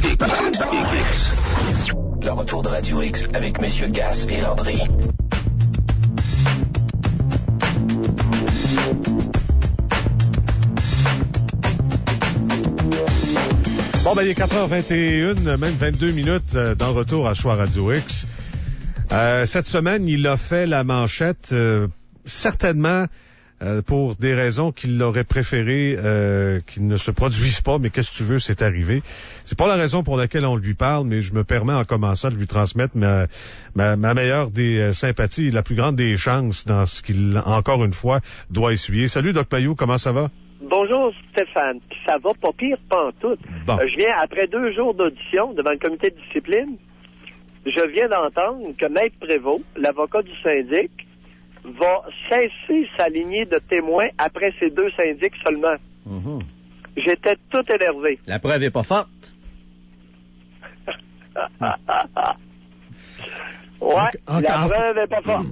Le retour de Radio X avec Messieurs Gas et Landry. Bon, ben, il est 4h21, même 22 minutes dans Retour à Choix Radio X. Cette semaine, il a fait la manchette, certainement pour des raisons qu'il aurait préféré qu'il ne se produisent pas, mais qu'est-ce que tu veux, c'est arrivé. C'est pas la raison pour laquelle on lui parle, mais je me permets en commençant de lui transmettre ma meilleure des sympathies et la plus grande des chances dans ce qu'il, encore une fois, doit essuyer. Salut, Doc Mayou, comment ça va? Bonjour Stéphane, ça va pas pire pantoute. Bon. Je viens, après 2 jours d'audition devant le comité de discipline, je viens d'entendre que Maître Prévost, l'avocat du syndic, va cesser sa lignée de témoins après ces 2 syndics seulement. Mm-hmm. J'étais tout énervé. La preuve est pas forte. Ouais, la preuve est pas forte.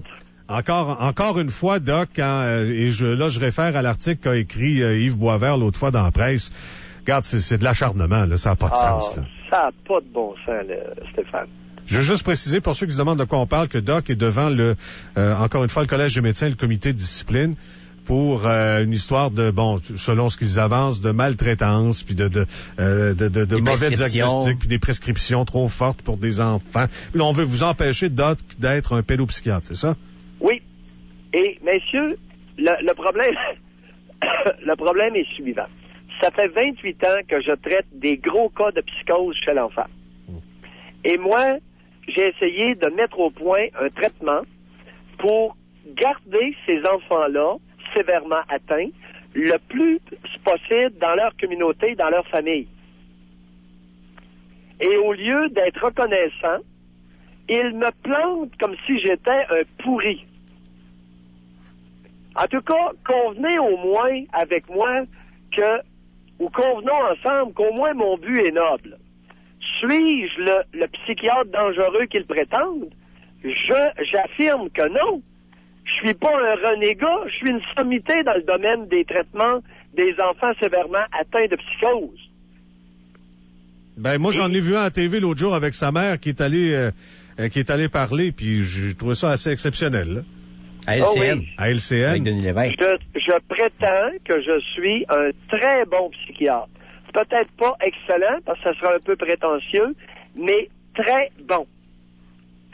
Encore une fois, Doc, je réfère à l'article qu'a écrit Yves Boisvert l'autre fois dans la presse. Regarde, c'est de l'acharnement, là, ça n'a pas de sens. Là. Ça n'a pas de bon sens, là, Stéphane. Je veux juste préciser, pour ceux qui se demandent de quoi on parle, que Doc est devant encore une fois, le Collège des médecins et le comité de discipline pour une histoire de, selon ce qu'ils avancent, de maltraitance, puis de mauvais diagnostics, puis des prescriptions trop fortes pour des enfants. Puis là, on veut vous empêcher, Doc, d'être un pédopsychiatre, c'est ça? Oui. Et, messieurs, le problème, le problème est suivant. Ça fait 28 ans que je traite des gros cas de psychose chez l'enfant. Et moi, j'ai essayé de mettre au point un traitement pour garder ces enfants-là sévèrement atteints le plus possible dans leur communauté, dans leur famille. Et au lieu d'être reconnaissant, ils me plantent comme si j'étais un pourri. En tout cas, convenez au moins avec moi ou convenons ensemble qu'au moins mon but est noble. Suis-je le psychiatre dangereux qu'ils prétendent? J'affirme que non. Je suis pas un renégat, je suis une sommité dans le domaine des traitements des enfants sévèrement atteints de psychose. Ben, moi, j'en ai vu un à TV l'autre jour avec sa mère qui est allée parler, puis j'ai trouvé ça assez exceptionnel, là. À LCN. Oui. À LCN. Avec Denis Lévesque. Je prétends que je suis un très bon psychiatre. Peut-être pas excellent, parce que ça sera un peu prétentieux, mais très bon.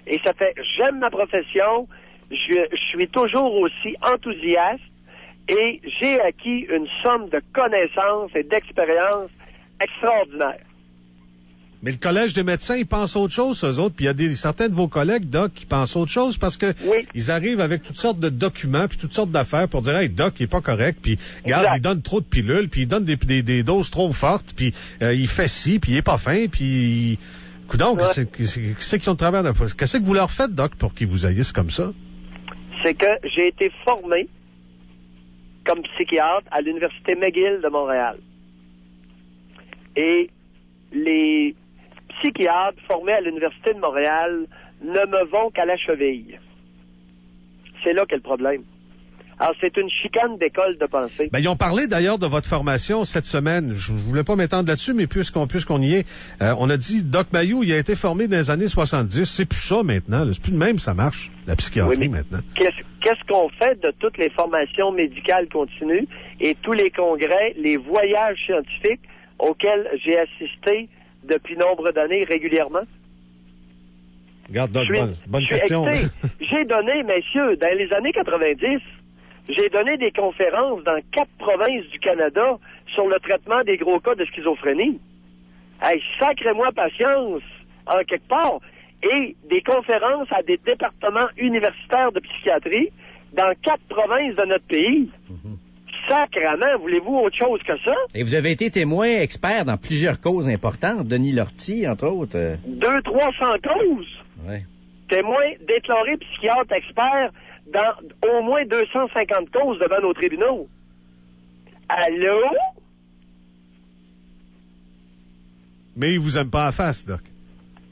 Et ça fait, j'aime ma profession, je suis toujours aussi enthousiaste, et j'ai acquis une somme de connaissances et d'expériences extraordinaires. Mais le Collège des médecins, ils pensent autre chose, eux autres. Puis il y a certains de vos collègues, Doc, qui pensent autre chose parce que ils arrivent avec toutes sortes de documents puis toutes sortes d'affaires pour dire, hey, Doc, il est pas correct. Puis, regarde, il donne trop de pilules, puis il donne des doses trop fortes, puis il fait ci, puis il est pas fin, puis... Coudonc, qu'est-ce qu'ils ont de travers? Qu'est-ce que vous leur faites, Doc, pour qu'ils vous haïssent comme ça? C'est que j'ai été formé comme psychiatre à l'Université McGill de Montréal. Et les psychiatres formés à l'Université de Montréal ne me vont qu'à la cheville. C'est là qu'est le problème. Alors, c'est une chicane d'école de pensée. Ben, ils ont parlé d'ailleurs de votre formation cette semaine. Je voulais pas m'étendre là-dessus, mais puisqu'on y est, on a dit, Doc Mayou, il a été formé dans les années 70. C'est plus ça maintenant. C'est plus de même, ça marche, la psychiatrie maintenant. Qu'est-ce qu'on fait de toutes les formations médicales continues et tous les congrès, les voyages scientifiques auxquels j'ai assisté depuis nombre d'années régulièrement? Regarde, Doc, bonne question. J'ai donné, messieurs, dans les années 90, j'ai donné des conférences dans 4 provinces du Canada sur le traitement des gros cas de schizophrénie. Hey, sacrez-moi patience, en quelque part. Et des conférences à des départements universitaires de psychiatrie dans 4 provinces de notre pays. Sacrement, voulez-vous autre chose que ça? Et vous avez été témoin expert dans plusieurs causes importantes. Denis Lortie, entre autres. 200-300 causes. Ouais. Témoin déclaré psychiatre expert dans au moins 250 causes devant nos tribunaux. Allô? Mais ils vous aiment pas à face, Doc.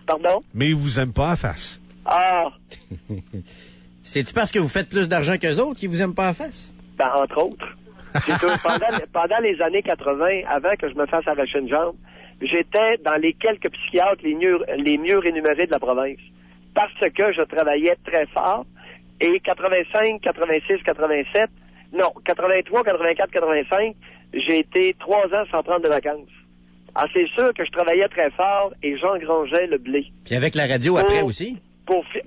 Pardon? Mais ils vous aiment pas à face. Ah! C'est-tu parce que vous faites plus d'argent qu'eux autres qu'ils vous aiment pas à face? Ben, entre autres. Pendant les années 80, avant que je me fasse arracher une jambe, j'étais dans les quelques psychiatres les mieux rémunérés de la province. Parce que je travaillais très fort. Et 85, 86, 87, non, 83, 84, 85, j'ai été 3 ans sans prendre de vacances. Alors, c'est sûr que je travaillais très fort et j'engrangeais le blé. Puis avec la radio après aussi?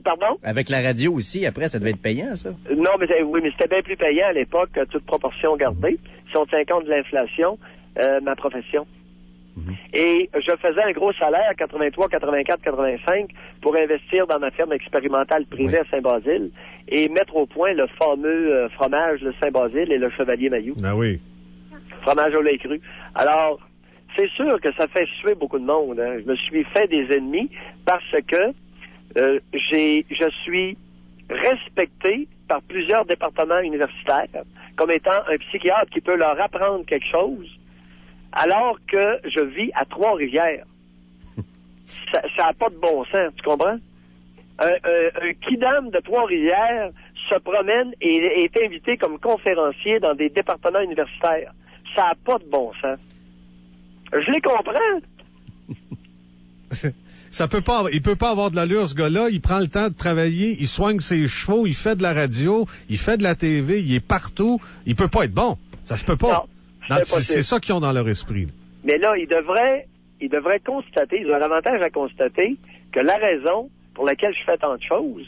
Pardon? Avec la radio aussi, après, ça devait être payant, ça? Non, mais oui, mais c'était bien plus payant à l'époque, toute proportion gardée. Si on tient compte de l'inflation, ma profession. Et je faisais un gros salaire, 83, 84, 85, pour investir dans ma ferme expérimentale privée à Saint-Basile et mettre au point le fameux fromage de Saint-Basile et le Chevalier Mailloux. Ah oui. Fromage au lait cru. Alors, c'est sûr que ça fait suer beaucoup de monde. Hein. Je me suis fait des ennemis parce que je suis respecté par plusieurs départements universitaires comme étant un psychiatre qui peut leur apprendre quelque chose alors que je vis à Trois-Rivières. Ça n'a pas de bon sens, tu comprends? Un kidam de Trois-Rivières se promène et est invité comme conférencier dans des départements universitaires. Ça n'a pas de bon sens. Je les comprends. Il peut pas avoir de l'allure, ce gars-là. Il prend le temps de travailler, il soigne ses chevaux, il fait de la radio, il fait de la TV, il est partout. Il peut pas être bon. Ça se peut pas. C'est ça qu'ils ont dans leur esprit. Mais là, ils devraient constater, ils ont l'avantage à constater que la raison pour laquelle je fais tant de choses,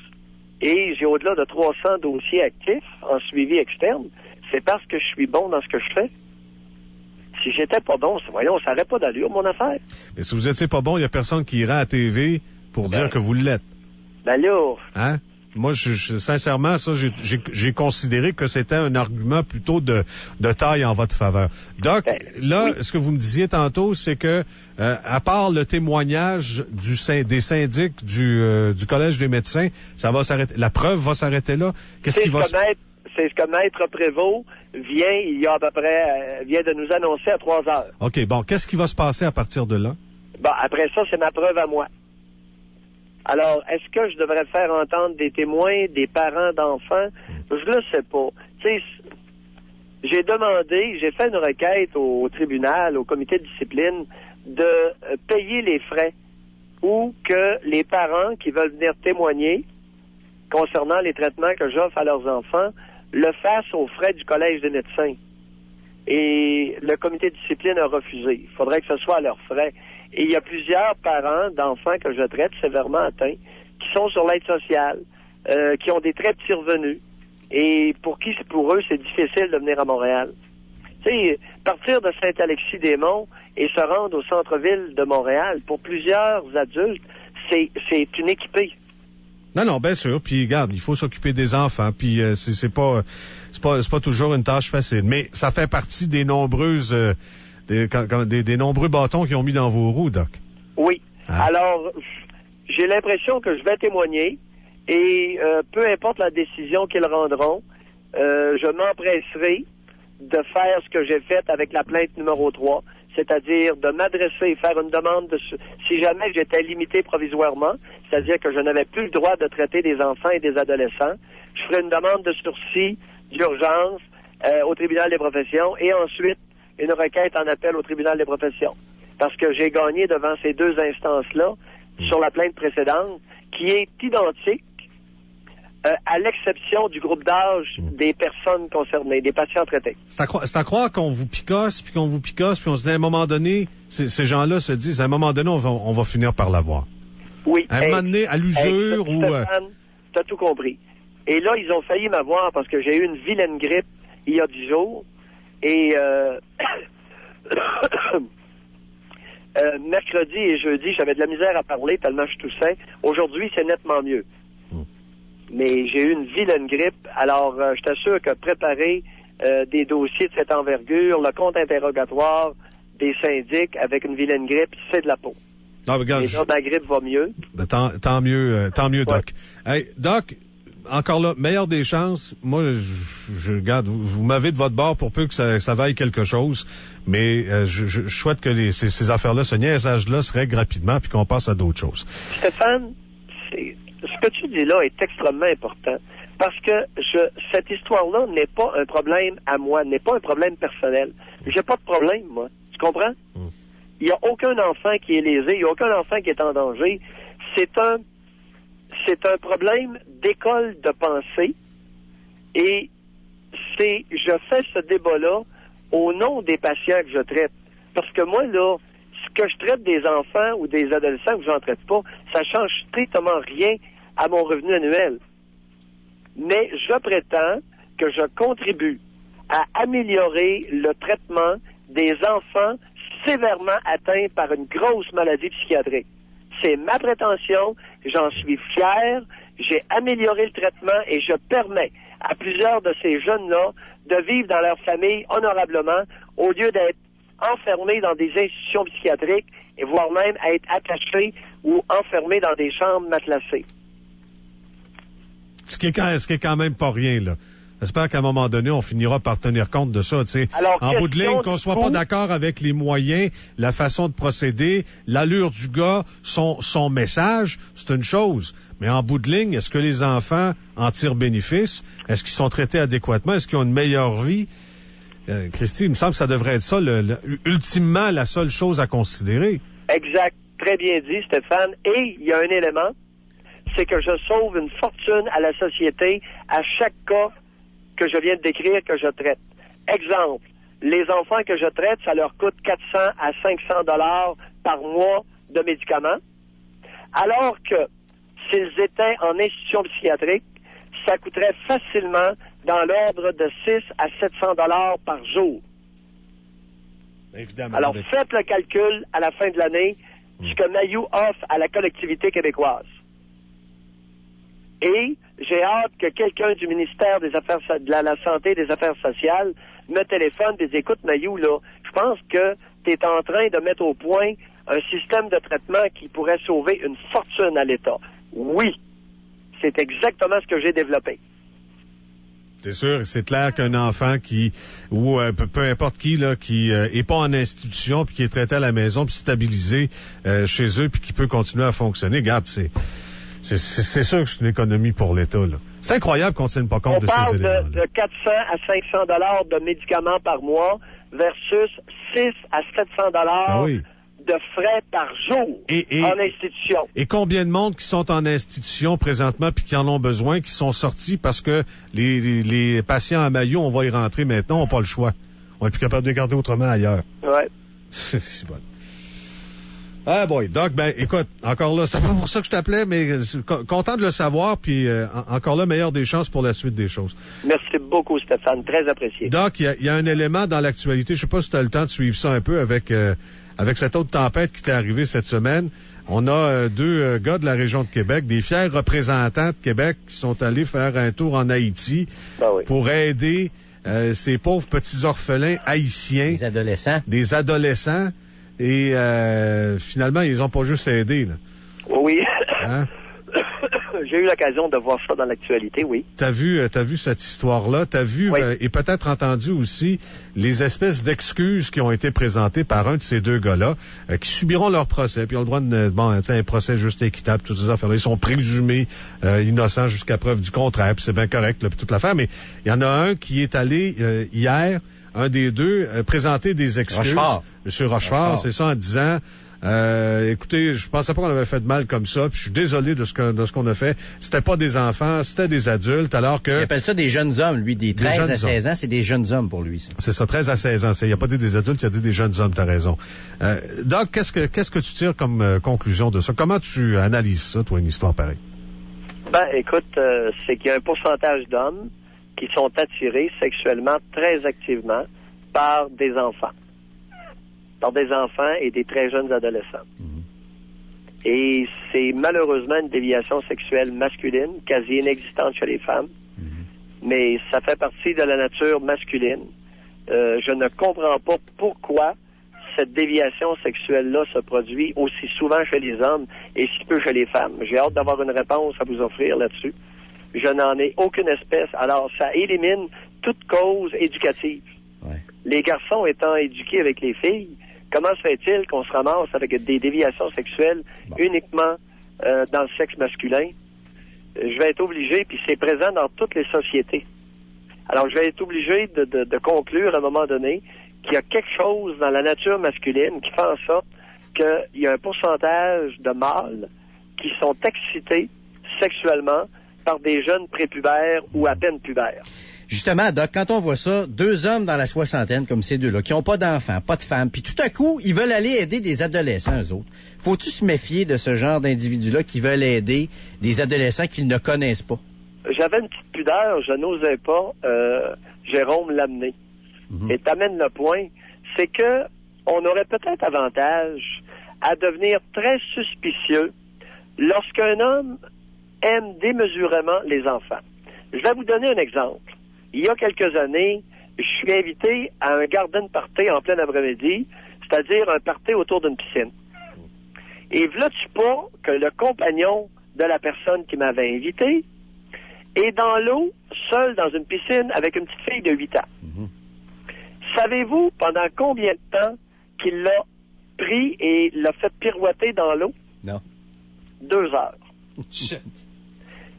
et j'ai au-delà de 300 dossiers actifs en suivi externe, c'est parce que je suis bon dans ce que je fais. Si j'étais pas bon, voyons, ça n'aurait pas d'allure, mon affaire. Mais si vous étiez pas bon, il y a personne qui ira à la TV pour dire que vous l'êtes. Ben là... Hein? Moi, sincèrement, ça, j'ai considéré que c'était un argument plutôt de taille en votre faveur. Doc, ce que vous me disiez tantôt, c'est que, à part le témoignage des syndics du Collège des médecins, ça va s'arrêter. La preuve va s'arrêter là. C'est ce que Maître Prévost vient de nous annoncer à 3 heures. OK, bon, qu'est-ce qui va se passer à partir de là? Bon, après ça, c'est ma preuve à moi. Alors, est-ce que je devrais faire entendre des témoins, des parents d'enfants? Je le sais pas. Tu sais, j'ai fait une requête au tribunal, au comité de discipline, de payer les frais ou que les parents qui veulent venir témoigner concernant les traitements que j'offre à leurs enfants le fassent aux frais du Collège des médecins. Et le comité de discipline a refusé. Il faudrait que ce soit à leurs frais. Et il y a plusieurs parents d'enfants que je traite sévèrement atteints qui sont sur l'aide sociale, qui ont des très petits revenus et pour eux, c'est difficile de venir à Montréal. Tu sais, partir de Saint-Alexis-des-Monts et se rendre au centre-ville de Montréal, pour plusieurs adultes, c'est une équipée. Non, bien sûr. Puis, regarde, il faut s'occuper des enfants. Puis, c'est pas toujours une tâche facile. Mais ça fait partie des nombreuses... des nombreux bâtons qu'ils ont mis dans vos roues, Doc. Oui. Hein? Alors, j'ai l'impression que je vais témoigner et peu importe la décision qu'ils rendront, je m'empresserai de faire ce que j'ai fait avec la plainte numéro 3, c'est-à-dire de m'adresser, faire une demande si jamais j'étais limité provisoirement, c'est-à-dire que je n'avais plus le droit de traiter des enfants et des adolescents, je ferai une demande de sursis d'urgence au tribunal des professions et ensuite une requête en appel au tribunal des professions. Parce que j'ai gagné devant ces 2 instances-là sur la plainte précédente, qui est identique à l'exception du groupe d'âge des personnes concernées, des patients traités. C'est à croire qu'on vous picasse, puis on se dit à un moment donné, ces gens-là se disent, à un moment donné, on va finir par l'avoir. Oui. À un moment donné, à l'usure ou... T'as tout compris. Et là, ils ont failli m'avoir parce que j'ai eu une vilaine grippe il y a 10 jours. Et mercredi et jeudi, j'avais de la misère à parler tellement je toussais. Aujourd'hui, c'est nettement mieux. Mais j'ai eu une vilaine grippe. Alors, je t'assure que préparer des dossiers de cette envergure, le compte interrogatoire des syndics avec une vilaine grippe, c'est de la peau. Ah, regarde, et là, ma grippe va mieux. Ben, tant mieux, Doc. Hey, Doc, encore là, meilleure des chances. Moi, je regarde, vous m'avez de votre bord pour peu que ça vaille quelque chose, mais je souhaite que ces affaires-là, ce niaisage-là se règle rapidement puis qu'on passe à d'autres choses. Stéphane, ce que tu dis là est extrêmement important parce que cette histoire-là n'est pas un problème à moi, n'est pas un problème personnel. J'ai pas de problème, moi. Tu comprends? Il n'y a aucun enfant qui est lésé, il n'y a aucun enfant qui est en danger. C'est un problème d'école de pensée et je fais ce débat-là au nom des patients que je traite. Parce que moi, là, ce que je traite des enfants ou des adolescents que je n'en traite pas, ça change strictement rien à mon revenu annuel. Mais je prétends que je contribue à améliorer le traitement des enfants sévèrement atteints par une grosse maladie psychiatrique. C'est ma prétention, j'en suis fier, j'ai amélioré le traitement et je permets à plusieurs de ces jeunes-là de vivre dans leur famille honorablement au lieu d'être enfermés dans des institutions psychiatriques et voire même être attachés ou enfermés dans des chambres matelassées. Ce qui est quand même pas rien, là. J'espère qu'à un moment donné, on finira par tenir compte de ça, tu sais. En bout de ligne, qu'on soit pas d'accord avec les moyens, la façon de procéder, l'allure du gars, son message, c'est une chose. Mais en bout de ligne, est-ce que les enfants en tirent bénéfice? Est-ce qu'ils sont traités adéquatement? Est-ce qu'ils ont une meilleure vie? Christy, il me semble que ça devrait être ça, ultimement, la seule chose à considérer. Exact. Très bien dit, Stéphane. Et il y a un élément, c'est que je sauve une fortune à la société à chaque cas que je viens de décrire, que je traite. Exemple, les enfants que je traite, ça leur coûte 400 à 500 $ par mois de médicaments, alors que s'ils étaient en institution psychiatrique, ça coûterait facilement dans l'ordre de 6 à 700 $ par jour. Évidemment. Alors, faites le calcul à la fin de l'année, ce que Mayou offre à la collectivité québécoise. Et j'ai hâte que quelqu'un du ministère de la Santé et des Affaires sociales me téléphone et dise, écoute, Mayou, là, je pense que tu es en train de mettre au point un système de traitement qui pourrait sauver une fortune à l'État. Oui, c'est exactement ce que j'ai développé. C'est sûr, c'est clair qu'un enfant ou peu importe qui, là, qui est pas en institution puis qui est traité à la maison puis stabilisé chez eux puis qui peut continuer à fonctionner, regarde, c'est sûr que c'est une économie pour l'État, là. C'est incroyable qu'on ne tienne pas compte de ces éléments. On parle de 400 à 500 $ de médicaments par mois versus 6 à 700 $ de frais par jour en institution. Et combien de monde qui sont en institution présentement puis qui en ont besoin, qui sont sortis parce que les patients à Maillot, on va y rentrer maintenant, n'ont pas le choix. On est plus capable de les garder autrement ailleurs. Ouais. C'est bon. Ah boy, Doc, ben écoute, encore là, c'est pas pour ça que je t'appelais, mais content de le savoir, puis encore là, meilleure des chances pour la suite des choses. Merci beaucoup, Stéphane, très apprécié. Doc, il y a un élément dans l'actualité, je sais pas si tu as le temps de suivre ça un peu avec cette autre tempête qui t'est arrivée cette semaine. On a deux gars de la région de Québec, des fiers représentants de Québec qui sont allés faire un tour en Haïti pour aider ces pauvres petits orphelins haïtiens. Des adolescents. Et finalement, ils ont pas juste aidé, là. Oui. Hein? J'ai eu l'occasion de voir ça dans l'actualité, oui. T'as vu cette histoire-là, t'as vu et peut-être entendu aussi les espèces d'excuses qui ont été présentées par un de ces deux gars-là, qui subiront leur procès, puis ont le droit de un procès juste et équitable, toutes ces affaires-là. Ils sont présumés innocents jusqu'à preuve du contraire, puis c'est bien correct, là, puis toute l'affaire. Mais il y en a un qui est allé hier, un des deux, présenter des excuses. Monsieur Rochefort, c'est ça, en disant écoutez, je pensais pas qu'on avait fait de mal comme ça, puis je suis désolé de ce qu'on a fait. C'était pas des enfants, c'était des adultes, alors que... Il appelle ça des jeunes hommes, lui, des 13 à 16 ans, c'est des jeunes hommes pour lui, ça. C'est ça, 13 à 16 ans. Il a pas dit des adultes, il a dit des jeunes hommes, t'as raison. Doc, qu'est-ce que tu tires comme conclusion de ça? Comment tu analyses ça, toi, une histoire pareille? Ben, écoute, c'est qu'il y a un pourcentage d'hommes qui sont attirés sexuellement très activement par des enfants. Par des enfants et des très jeunes adolescents. Mm-hmm. Et c'est malheureusement une déviation sexuelle masculine, quasi inexistante chez les femmes, mais ça fait partie de la nature masculine. Je ne comprends pas pourquoi cette déviation sexuelle-là se produit aussi souvent chez les hommes et si peu chez les femmes. J'ai hâte d'avoir une réponse à vous offrir là-dessus. Je n'en ai aucune espèce. Alors, ça élimine toute cause éducative. Ouais. Les garçons étant éduqués avec les filles, comment se fait-il qu'on se ramasse avec des déviations sexuelles uniquement dans le sexe masculin? Je vais être obligé, puis c'est présent dans toutes les sociétés. Alors, je vais être obligé de conclure à un moment donné qu'il y a quelque chose dans la nature masculine qui fait en sorte qu'il y a un pourcentage de mâles qui sont excités sexuellement par des jeunes prépubères ou à peine pubères. Justement, Doc, quand on voit ça, 2 hommes dans la soixantaine comme ces deux-là, qui n'ont pas d'enfants, pas de femmes, puis tout à coup, ils veulent aller aider des adolescents, eux autres. Faut-tu se méfier de ce genre d'individus-là qui veulent aider des adolescents qu'ils ne connaissent pas? J'avais une petite pudeur, je n'osais pas, Jérôme, l'amener. Et t'amènes le point, c'est que on aurait peut-être avantage à devenir très suspicieux lorsqu'un homme aime démesurément les enfants. Je vais vous donner un exemple. Il y a quelques années, je suis invité à un garden party en plein après-midi, c'est-à-dire un party autour d'une piscine. Et v'là-tu pas que le compagnon de la personne qui m'avait invité est dans l'eau, seul dans une piscine avec une petite fille de 8 ans. Savez-vous pendant combien de temps qu'il l'a pris et l'a fait pirouetter dans l'eau? Non. 2 heures. Shit.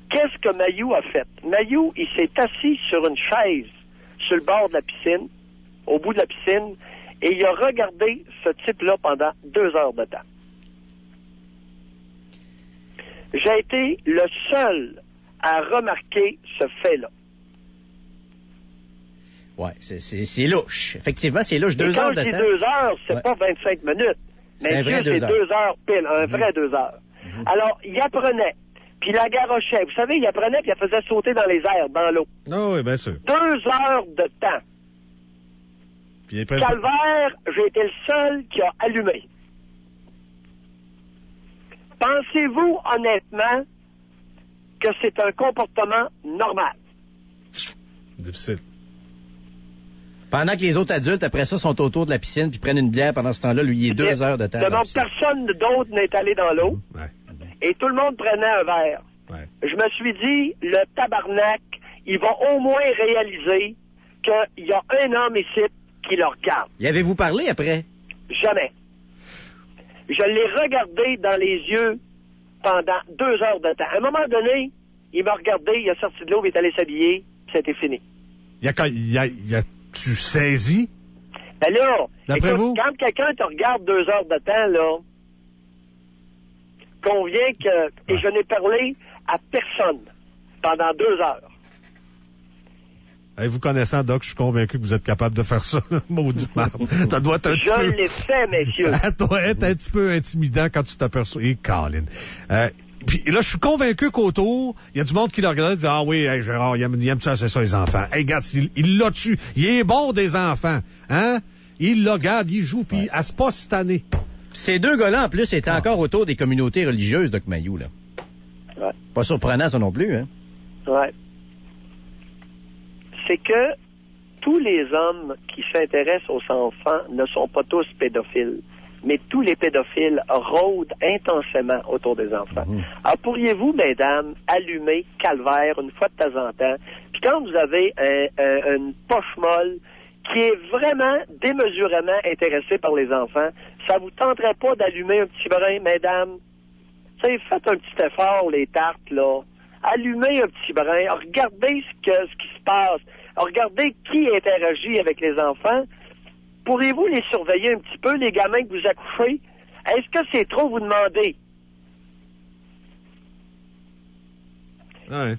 Qu'est-ce que Mayou a fait? Mayou, il s'est assis sur une chaise sur le bord de la piscine, au bout de la piscine, et il a regardé ce type-là pendant 2 heures de temps. J'ai été le seul à remarquer ce fait-là. Ouais, c'est louche. Effectivement, c'est louche. 2 heures de temps. Quand je dis 2 heures, c'est pas 25 minutes. Mais c'est 2 heures pile, un vrai 2 heures. Alors, il apprenait, puis il la garochait. Vous savez, il apprenait, puis il la faisait sauter dans les airs, dans l'eau. Ah oui, bien sûr. 2 heures de temps. Puis Calvaire, j'ai été le seul qui a allumé. Pensez-vous honnêtement que c'est un comportement normal? Difficile. Pendant que les autres adultes, après ça, sont autour de la piscine puis prennent une bière pendant ce temps-là, lui, il est 2 heures de temps. Personne d'autre n'est allé dans l'eau. Ouais. Et tout le monde prenait un verre. Ouais. Je me suis dit, le tabarnak, il va au moins réaliser qu'il y a un homme ici qui le regarde. Y avez-vous parlé après? Jamais. Je l'ai regardé dans les yeux pendant 2 heures de temps. À un moment donné, il m'a regardé, il est sorti de l'eau, il est allé s'habiller, c'était fini. Tu saisis? Ben là, d'après écoute, vous? Quand quelqu'un te regarde 2 heures de temps, là, convient que... Et je n'ai parlé à personne pendant 2 heures. Hey, vous connaissant, Doc, je suis convaincu que vous êtes capable de faire ça. Maudit marde. Ça doit être un petit peu... Je l'ai fait, messieurs. Ça doit être un petit peu intimidant quand tu t'aperçois. Et Colin. Puis là, je suis convaincu qu'autour, il y a du monde qui le regarde et dit « Ah oui, hey, Gérard, il aime ça, c'est ça, les enfants. Hey, regarde, il l'a tué. Il est bon des enfants. Hein? Il le garde, il joue, puis elle se passe cette année. » Ces 2 gars-là, en plus, étaient encore autour des communautés religieuses, Doc Mayou, là. Ouais. Pas surprenant, ça non plus, hein? Ouais. C'est que tous les hommes qui s'intéressent aux enfants ne sont pas tous pédophiles. Mais tous les pédophiles rôdent intensément autour des enfants. Alors, pourriez-vous, mesdames, allumer Calvaire une fois de temps en temps? Puis quand vous avez une poche molle qui est vraiment démesurément intéressée par les enfants, ça vous tenterait pas d'allumer un petit brin, mesdames? Tu sais, faites un petit effort, les tartes, là. Allumez un petit brin. Regardez ce qui se passe. Regardez qui interagit avec les enfants. Pourriez-vous les surveiller un petit peu, les gamins que vous accouchez? Est-ce que c'est trop vous demander? Ouais.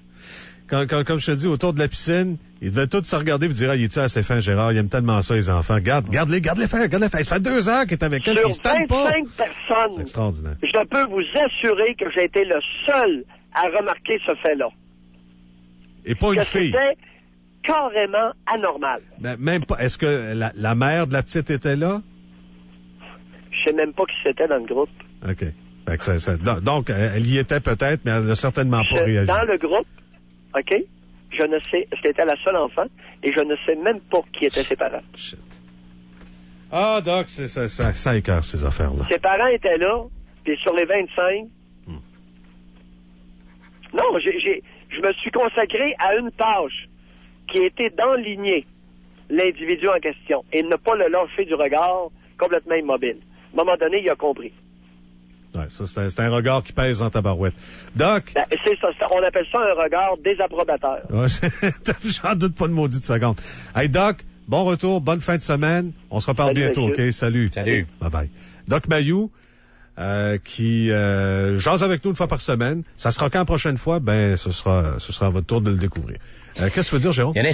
Comme je te dis, autour de la piscine, ils devaient tous se regarder et dire « Ah, il est-tu assez fin, Gérard? Il aime tellement ça, les enfants. Garde-les faire. Ça fait 2 heures qu'il est avec elle, Sur il se tente pas. » 25 personnes, c'est extraordinaire. Je peux vous assurer que j'ai été le seul à remarquer ce fait-là. Et pas une fille. C'était carrément anormal. Ben, même pas. Est-ce que la mère de la petite était là? Je sais même pas qui c'était dans le groupe. OK. Fait que donc, elle y était peut-être, mais elle n'a certainement pas réagi. Dans le groupe, OK, je ne sais, c'était la seule enfant, et je ne sais même pas qui étaient ses parents. Shit. Ah, Doc, ça écœure, ces affaires-là. Ses parents étaient là, puis sur les 25... Non, je me suis consacré à une tâche qui était d'enligner l'individu en question et ne pas le lâcher du regard complètement immobile. À un moment donné, il a compris. Ouais, ça, c'est un regard qui pèse en tabarouette. Doc! Ben, c'est ça, on appelle ça un regard désapprobateur. Ouais, j'en doute pas de maudite seconde. Hey, Doc, Bon retour, bonne fin de semaine. On se reparle Salut, bientôt, monsieur. OK? Salut. Salut. Bye-bye. Doc Mayou, qui jase avec nous une fois par semaine. Ça sera quand la prochaine fois? Ben, ce sera à votre tour de le découvrir. Qu'est-ce que tu veux dire, Jérôme?